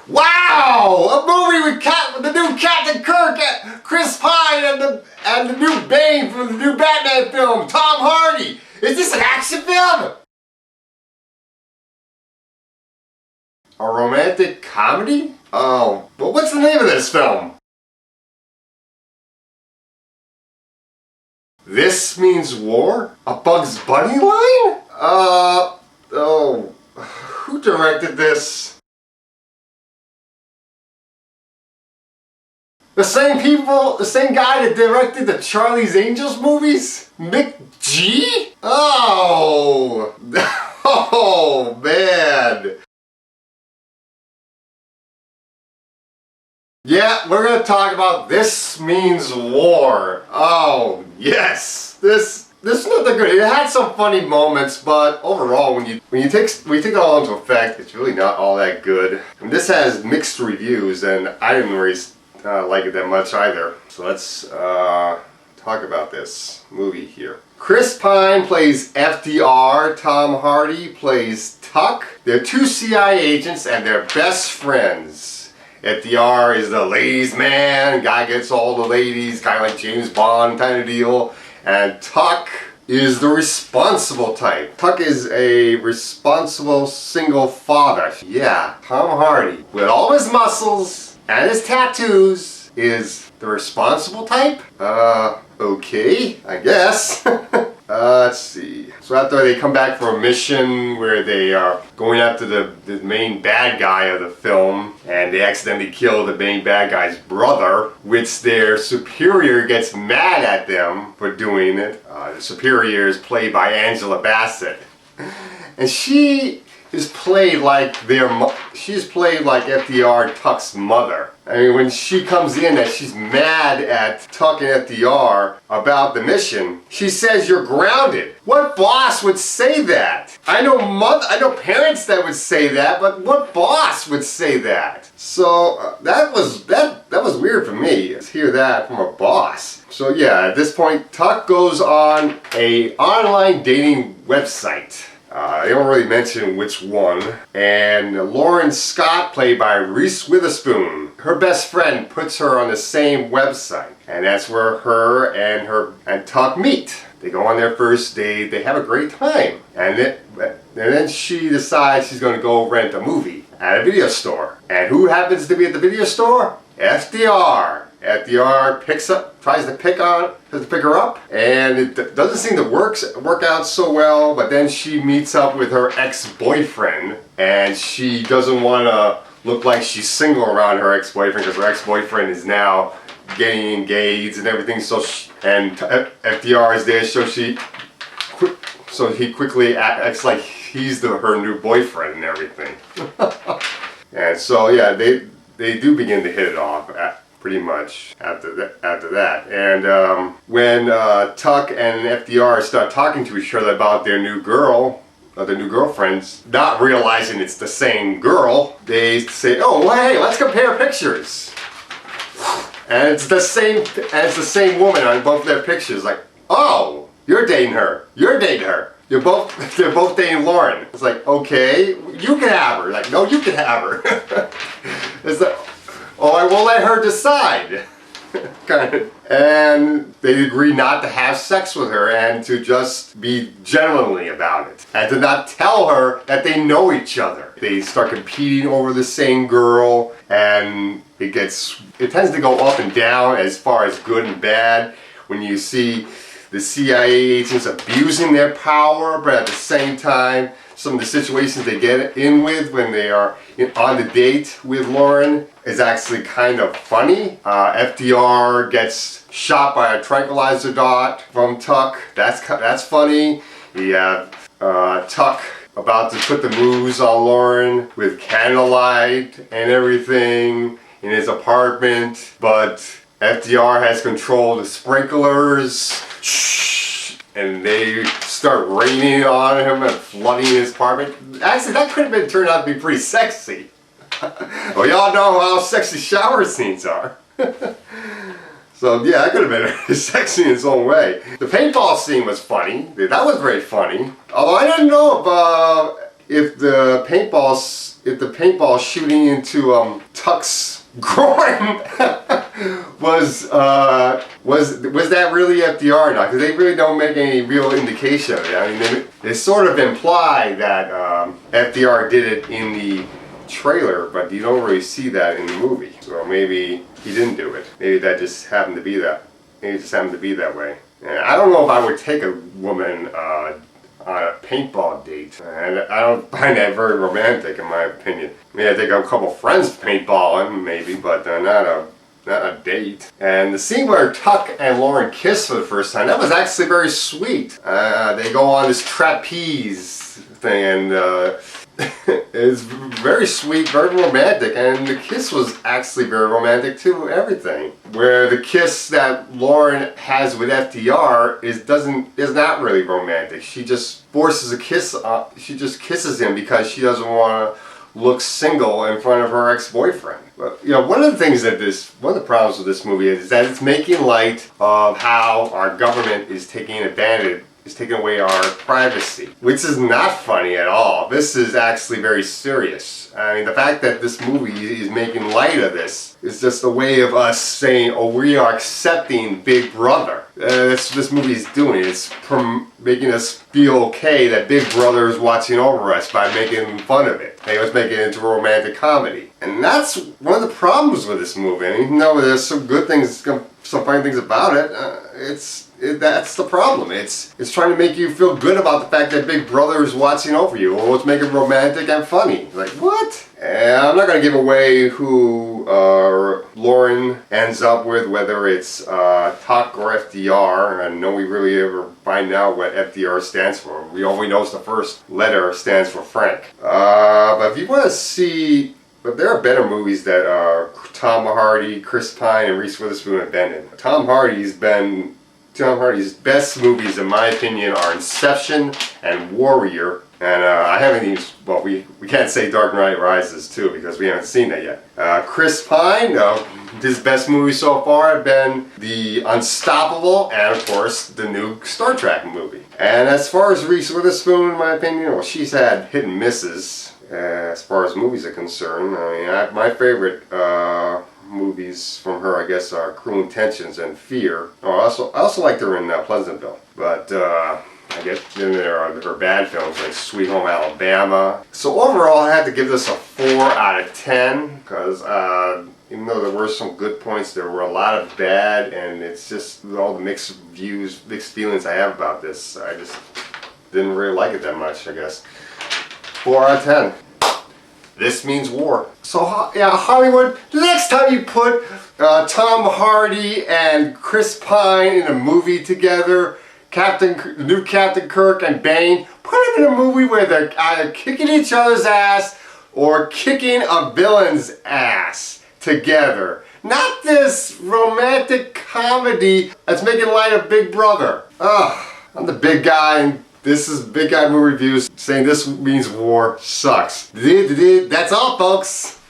Wow! A movie with the new Captain Kirk, Chris Pine, and the new Bane from the new Batman film, Tom Hardy. Is this an action film? A romantic comedy? Oh, but what's the name of this film? This Means War? A Bugs Bunny line? Oh, who directed this? The same guy that directed the Charlie's Angels movies? Mick G? Oh, oh man. Yeah, we're gonna talk about This Means War. Oh, yes. This is not that good. It had some funny moments, but overall, when you take it all into effect, it's really not all that good. And this has mixed reviews, and I didn't really like it that much either. So let's talk about this movie here. Chris Pine plays FDR. Tom Hardy plays Tuck. They're two CIA agents, and they're best friends. FDR is the ladies' man, guy gets all the ladies, kind of like James Bond kind of deal. And Tuck is the responsible type. Tuck is a responsible single father. Yeah, Tom Hardy, with all his muscles and his tattoos, is the responsible type? Okay, I guess. Let's see. So after they come back for a mission where they are going after the main bad guy of the film, and they accidentally kill the main bad guy's brother, which their superior gets mad at them for doing it. The superior is played by Angela Bassett. And she is played like FDR Tuck's mother. I mean, when she comes in and she's mad at Tuck and FDR about the mission, she says, "You're grounded." What boss would say that? I know parents that would say that, but what boss would say that? So that was weird for me to hear that from a boss. So yeah, at this point, Tuck goes on a online dating website. They don't really mention which one. And Lauren Scott, played by Reese Witherspoon, her best friend, puts her on the same website. And that's where her and Tuck meet. They go on their first date, they have a great time. And then she decides she's going to go rent a movie at a video store. And who happens to be at the video store? FDR. FDR tries to pick her up, and it doesn't seem to work out so well. But then she meets up with her ex-boyfriend, and she doesn't want to look like she's single around her ex-boyfriend because her ex-boyfriend is now getting engaged and everything. And FDR is there, so he quickly acts like he's her new boyfriend and everything. And so yeah, they do begin to hit it off. Pretty much after that. And when Tuck and FDR start talking to each other about their new girlfriends, not realizing it's the same girl, they say, "Oh, well, hey, let's compare pictures." And it's the same woman on both their pictures. Like, "Oh, you're dating her. You're dating her. They're both dating Lauren." It's like, okay, you can have her. Like, no, you can have her. It's like, oh, I will let her decide. Kind of. And they agree not to have sex with her and to just be gentlemanly about it. And to not tell her that they know each other. They start competing over the same girl, and it tends to go up and down as far as good and bad when you see the CIA agents abusing their power, but at the same time, some of the situations they get in with when they are on the date with Lauren is actually kind of funny. FDR gets shot by a tranquilizer dot from Tuck. That's funny. You have Tuck about to put the moves on Lauren with candlelight and everything in his apartment, but FDR has control of the sprinklers. And they start raining on him and flooding his apartment. Actually, that could have turned out to be pretty sexy. Well, y'all know how sexy shower scenes are. So yeah, that could have been sexy in its own way. The paintball scene was funny. That was very funny. Although I didn't know if the paintball shooting into Tuck's groin was that really FDR or not? Because they really don't make any real indication of it. I mean, they sort of imply that FDR did it in the trailer, but you don't really see that in the movie. So maybe he didn't do it. Maybe that just happened to be that. Maybe it just happened to be that way. And I don't know if I would take a woman on a paintball date, and I don't find that very romantic in my opinion. Maybe I take a couple friends paintballing, maybe, but not a date. And the scene where Tuck and Lauren kiss for the first time, that was actually very sweet. They go on this trapeze thing, and it's very sweet, very romantic, and the kiss was actually very romantic too, everything. Where the kiss that Lauren has with FDR is not really romantic. She just forces a kiss, she just kisses him because she doesn't want to look single in front of her ex-boyfriend. But, one of the problems with this movie is that it's making light of how our government is taking away our privacy, which is not funny at all. This is actually very serious. I mean, the fact that this movie is making light of this is just a way of us saying, oh, we are accepting Big Brother. That's what this movie is doing. It's making us feel okay that Big Brother is watching over us by making fun of it. It's making it into a romantic comedy. And that's one of the problems with this movie. I mean, even though there's some good things, some funny things about it, that's the problem. It's trying to make you feel good about the fact that Big Brother is watching over you. Well, let's make it romantic and funny. Like, what? And I'm not going to give away who Lauren ends up with, whether it's Tuck or FDR. And no, we really ever find out what FDR stands for. We only know the first letter stands for Frank. But if you want to see... But there are better movies that Tom Hardy, Chris Pine, and Reese Witherspoon have been in. Tom Hardy's best movies, in my opinion, are Inception and Warrior. And I haven't even, well, we can't say Dark Knight Rises too, because we haven't seen that yet. Chris Pine, his best movies so far have been The Unstoppable and, of course, the new Star Trek movie. And as far as Reese Witherspoon, in my opinion, well, she's had hit and misses. As far as movies are concerned. I mean, my favorite movies from her, I guess, are Cruel Intentions and Fear. Oh, I also liked her in Pleasantville. But I guess then there are her bad films like Sweet Home Alabama. So overall, I had to give this a 4 out of 10 because even though there were some good points, there were a lot of bad, and it's just all the mixed feelings I have about this. I just didn't really like it that much, I guess. 4 out of 10. This means war. So yeah, Hollywood, the next time you put Tom Hardy and Chris Pine in a movie together, the new Captain Kirk and Bane, put them in a movie where they're either kicking each other's ass or kicking a villain's ass together. Not this romantic comedy that's making light of Big Brother. I'm the big guy, and this is Big Guy Movie Reviews saying this means war sucks. That's all, folks.